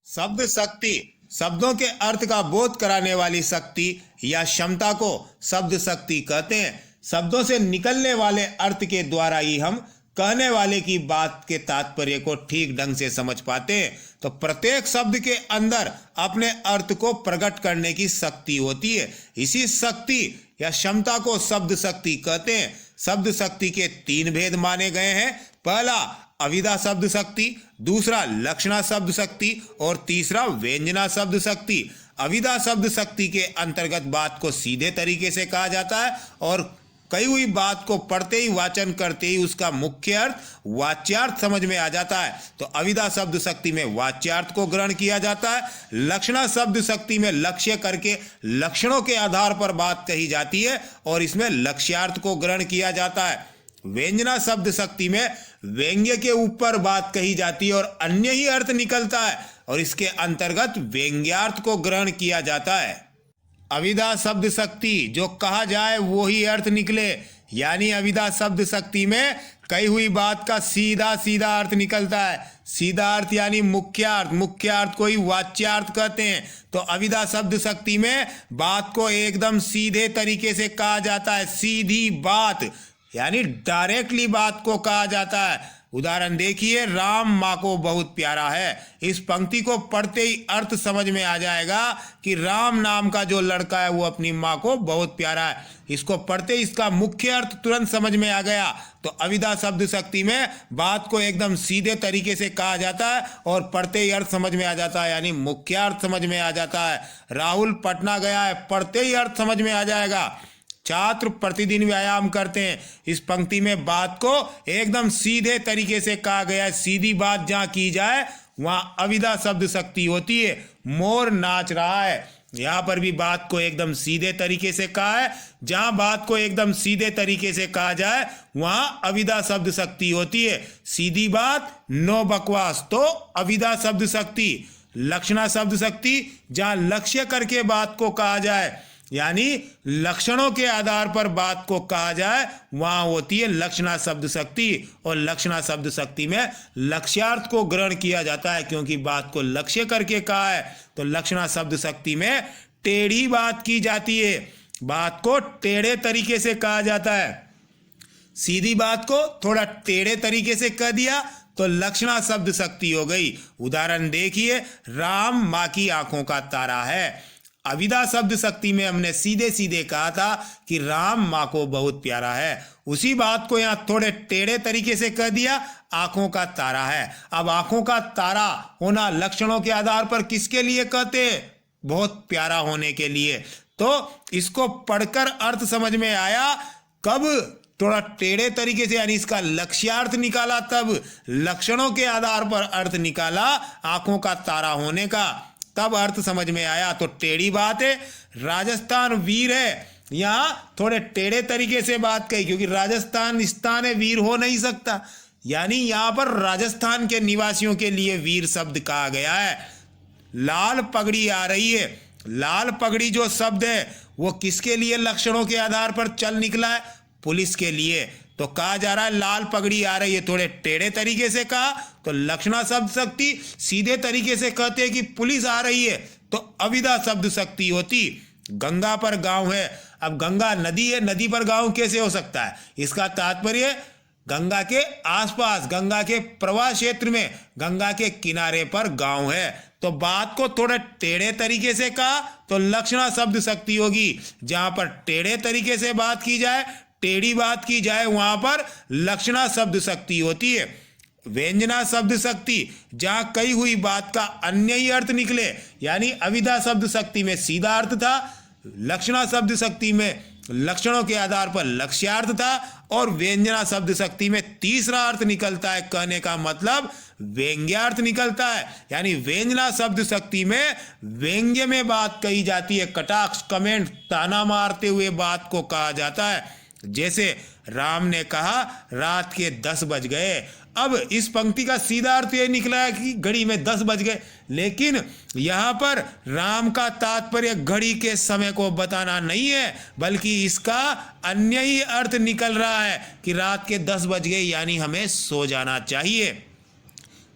शब्द शक्ति शब्दों के अर्थ का बोध कराने वाली शक्ति या क्षमता को शब्द शक्ति कहते हैं। शब्दों से निकलने वाले अर्थ के द्वारा ही हम कहने वाले की बात के तात्पर्य को ठीक ढंग से समझ पाते हैं। तो प्रत्येक शब्द के अंदर अपने अर्थ को प्रकट करने की शक्ति होती है। इसी शक्ति या क्षमता को शब्द शक्ति कहते हैं। शब्द शक्ति के 3 भेद माने गए हैं। पहला अविदा शब्द शक्ति, दूसरा लक्षणा शब्द शक्ति और तीसरा व्यंजना शब्द शक्ति। अविदा शब्द शक्ति के अंतर्गत बात को सीधे तरीके से कहा जाता है और कही हुई बात को पढ़ते ही वाचन करते ही उसका मुख्य अर्थ वाच्यार्थ समझ में आ जाता है। तो अविदा शब्द शक्ति में वाच्यार्थ को ग्रहण किया जाता है। लक्षणा शब्द शक्ति में लक्ष्य करके लक्षणों के आधार पर बात कही जाती है और इसमें लक्ष्यार्थ को ग्रहण किया जाता है। व्यंजना शब्द शक्ति में व्यंग्य के ऊपर बात कही जाती है और अन्य ही अर्थ निकलता है और इसके अंतर्गत व्यंग्यार्थ को ग्रहण किया जाता है। अविदा शब्द शक्ति जो कहा जाए वो ही अर्थ निकले, यानी अविदा शब्द शक्ति में कही हुई बात का सीधा सीधा अर्थ निकलता है। सीधा अर्थ यानी मुख्यार्थ, मुख्यार्थ को ही वाच्यार्थ कहते हैं। तो अविदा शब्द शक्ति में बात को एकदम सीधे तरीके से कहा जाता है। सीधी बात यानी डायरेक्टली बात को कहा जाता है। उदाहरण देखिए, राम माँ को बहुत प्यारा है। इस पंक्ति को पढ़ते ही अर्थ समझ में आ जाएगा कि राम नाम का जो लड़का है वो अपनी माँ को बहुत प्यारा है। इसको पढ़ते ही इसका मुख्य अर्थ तुरंत समझ में आ गया। तो अविदा शब्द शक्ति में बात को एकदम सीधे तरीके से कहा जाता है और पढ़ते ही अर्थ समझ में आ जाता है, यानी मुख्यार्थ समझ में आ जाता है। राहुल पटना गया है, पढ़ते ही अर्थ समझ में आ जाएगा। छात्र प्रतिदिन व्यायाम करते हैं। इस पंक्ति में बात को एकदम सीधे तरीके से कहा गया है। सीधी बात जहां की जाए वहां अविदा शब्द शक्ति होती है। मोर नाच रहा है, यहां पर भी बात को एकदम सीधे तरीके से कहा है। जहां बात को एकदम सीधे तरीके से कहा जाए वहां अविदा शब्द शक्ति होती है। सीधी बात, नो बकवास, तो अविदा शब्द शक्ति। लक्षणा शब्द शक्ति जहां लक्ष्य करके बात को कहा जाए, यानी लक्षणों के आधार पर बात को कहा जाए, वहां होती है लक्षणा शब्द शक्ति। और लक्षणा शब्द शक्ति में लक्ष्यार्थ को ग्रहण किया जाता है क्योंकि बात को लक्ष्य करके कहा है। तो लक्षणा शब्द शक्ति में टेढ़ी बात की जाती है, बात को टेढ़े तरीके से कहा जाता है। सीधी बात को थोड़ा टेढ़े तरीके से कह दिया तो लक्षणा शब्द शक्ति हो गई। उदाहरण देखिए, राम माँ की आंखों का तारा है। अविदा शब्द शक्ति में हमने सीधे सीधे कहा था कि राम माँ को बहुत प्यारा है। उसी बात को यहाँ थोड़े टेढ़े तरीके से कह दिया, आंखों का तारा है। अब आंखों का तारा होना लक्षणों के आधार पर किसके लिए कहते हैं? बहुत प्यारा होने के लिए। तो इसको पढ़कर अर्थ समझ में आया कब? थोड़ा टेढ़े तरीके से, यानी इसका लक्ष्यार्थ निकाला, तब लक्षणों के आधार पर अर्थ निकाला आंखों का तारा होने का, तब अर्थ समझ में आया। तो टेढ़ी बात है। राजस्थान वीर है, यहाँ थोड़े टेढ़े तरीके से बात कही क्योंकि राजस्थान स्थान है, वीर हो नहीं सकता, यानी यहाँ पर राजस्थान के निवासियों के लिए वीर शब्द कहा गया है। लाल पगड़ी आ रही है, लाल पगड़ी जो शब्द है वो किसके लिए लक्षणों के आधार पर चल निकला है? पुलिस के लिए। तो कहा जा रहा है लाल पगड़ी आ रही है, थोड़े टेढ़े तरीके से कहा तो लक्षणा शब्द शक्ति। सीधे तरीके से कहते हैं कि पुलिस आ रही है तो अविदा शब्द शक्ति होती। गंगा पर गांव है, अब गंगा नदी है, नदी पर गांव कैसे हो सकता है? इसका तात्पर्य गंगा के आसपास, गंगा के प्रवाह क्षेत्र में, गंगा के किनारे पर गांव है। तो बात को थोड़ा टेढ़े तरीके से कहा तो लक्षणा शब्द शक्ति होगी। जहां पर टेढ़े तरीके से बात की जाए, टेढ़ी बात की जाए, वहां पर लक्षणा शब्द शक्ति होती है। व्यंजना शब्द शक्ति जहां कही हुई बात का अन्य ही अर्थ निकले, यानी अविदा शब्द शक्ति में सीधा अर्थ था, लक्षणा शब्द शक्ति में लक्षणों के आधार पर लक्ष्यार्थ था और व्यंजना शब्द शक्ति में तीसरा अर्थ निकलता है। कहने का मतलब व्यंग्यार्थ निकलता है, यानी व्यंजना शब्द शक्ति में व्यंग्य में बात कही जाती है। कटाक्ष, कमेंट, ताना मारते हुए बात को कहा जाता है। जैसे राम ने कहा रात के 10 बज गए। अब इस पंक्ति का सीधा अर्थ यह निकला है कि घड़ी में 10 बज गए, लेकिन यहां पर राम का तात्पर्य घड़ी के समय को बताना नहीं है, बल्कि इसका अन्य ही अर्थ निकल रहा है कि रात के 10 बज गए, यानी हमें सो जाना चाहिए।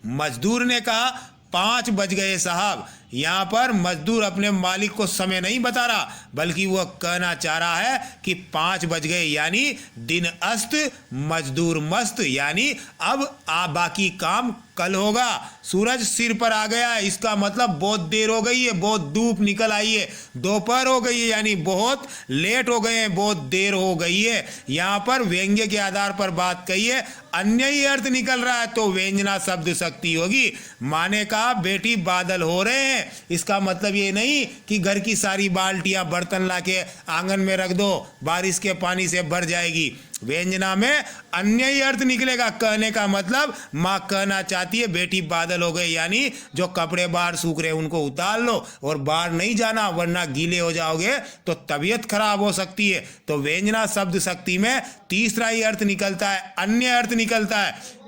मजदूर ने कहा 5 बज गए साहब। यहाँ पर मजदूर अपने मालिक को समय नहीं बता रहा, बल्कि वह कहना चाह रहा है कि 5 बज गए, यानी दिन अस्त मजदूर मस्त, यानी अब बाकी काम कल होगा। सूरज सिर पर आ गया है, इसका मतलब बहुत देर हो गई है, बहुत धूप निकल आई है, दोपहर हो गई है, यानी बहुत लेट हो गए हैं, बहुत देर हो गई है। यहाँ पर व्यंग्य के आधार पर बात कही है, अन्य ही अर्थ निकल रहा है तो व्यंजना शब्द शक्ति होगी। माने कहा बेटी बादल हो रहे हैं, इसका मतलब ये नहीं कि घर की सारी बाल्टियां बर्तन लाके आंगन में रख दो, बारिश के पानी से भर जाएगी। व्यंजना में अन्य ही अर्थ निकलेगा। कहने का मतलब माँ कहना चाहती है बेटी बादल हो गए, यानी जो कपड़े बाहर सूख रहे उनको उतार लो और बाहर नहीं जाना, वरना गीले हो जाओगे तो तबीयत खराब हो सकती है। तो व्यंजना शब्द शक्ति में तीसरा ही अर्थ निकलता है, अन्य अर्थ निकलता है।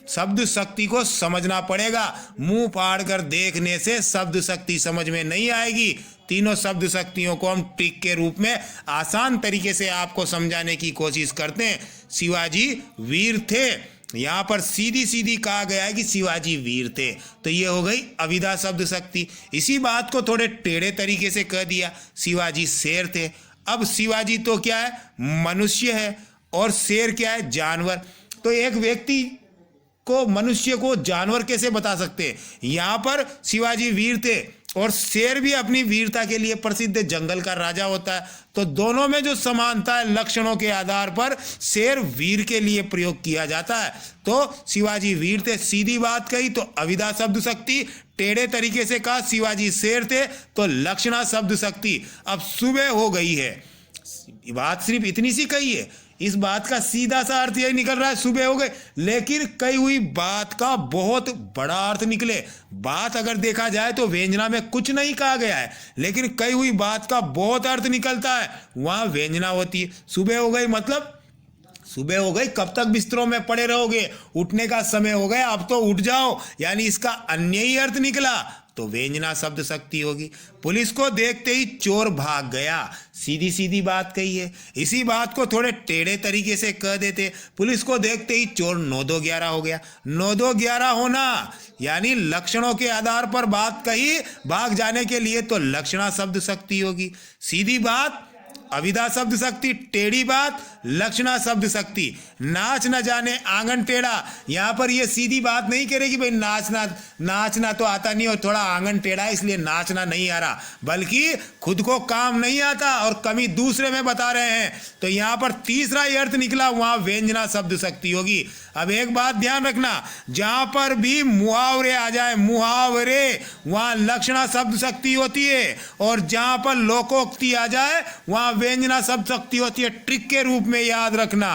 शब्द शक्ति को समझना पड़ेगा, मुंह फाड़ कर देखने से शब्द शक्ति समझ में नहीं आएगी। तीनों शब्द शक्तियों को हम ट्रिक के रूप में आसान तरीके से आपको समझाने की कोशिश करते हैं। शिवाजी वीर थे, यहाँ पर सीधी सीधी कहा गया है कि शिवाजी वीर थे, तो ये हो गई अविधा शब्द शक्ति। इसी बात को थोड़े टेढ़े तरीके से कह दिया, शिवाजी शेर थे। अब शिवाजी तो क्या है, मनुष्य है, और शेर क्या है, जानवर। तो एक व्यक्ति को, मनुष्य को जानवर कैसे बता सकते हैं? यहाँ पर शिवाजी वीर थे और शेर भी अपनी वीरता के लिए प्रसिद्ध है, जंगल का राजा होता है। तो दोनों में जो समानता है, लक्षणों के आधार पर शेर वीर के लिए प्रयोग किया जाता है। तो शिवाजी वीर थे, सीधी बात कही तो अविधा शब्द शक्ति, टेढ़े तरीके से कहा शिवाजी शेर थे तो लक्षणा शब्द शक्ति। अब सुबह हो गई है, बात सिर्फ इतनी सी कही है, इस बात का सीधा सा अर्थ यही निकल रहा है सुबह हो गई, लेकिन कही हुई बात का बहुत बड़ा अर्थ निकले। बात अगर देखा जाए तो व्यंजना में कुछ नहीं कहा गया है, लेकिन कही हुई बात का बहुत अर्थ निकलता है, वहां व्यंजना होती है। सुबह हो गई मतलब सुबह हो गई, कब तक बिस्तरों में पड़े रहोगे, उठने का समय हो गया, अब तो उठ जाओ, यानी इसका अन्य ही अर्थ निकला, तो व्यंजना शब्द शक्ति होगी। पुलिस को देखते ही चोर भाग गया, सीधी सीधी बात कही है। इसी बात को थोड़े टेढ़े तरीके से कह देते, पुलिस को देखते ही चोर 9-2-11 हो गया। 9-2-11 होना यानी लक्षणों के आधार पर बात कही, भाग जाने के लिए तो लक्षणा शब्द शक्ति होगी। सीधी बात अविधा शब्द शक्ति, टेढ़ी बात लक्षणा शब्द शक्ति। नाच न जाने आंगन टेढ़ा, यहाँ पर ये सीधी बात नहीं करेगी भाई नाचना तो आता नहीं और थोड़ा आंगन टेढ़ा है इसलिए नाचना नहीं आ रहा, बल्कि खुद को काम नहीं आता और कमी दूसरे में बता रहे हैं। तो यहाँ पर तीसरा ही अर्थ निकला, वहां व्यंजना शब्द शक्ति होगी। अब एक बात ध्यान रखना, जहां पर भी मुहावरे आ जाए, मुहावरे, वहां लक्षणा शब्द शक्ति होती है, और जहां पर लोकोक्ति आ जाए वहां व्यंजना शब्द शक्ति होती है। ट्रिक के रूप में याद रखना।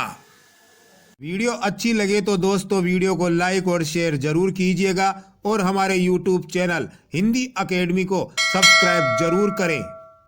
वीडियो अच्छी लगे तो दोस्तों वीडियो को लाइक और शेयर जरूर कीजिएगा, और हमारे YouTube चैनल हिंदी अकेडमी को सब्सक्राइब जरूर करें।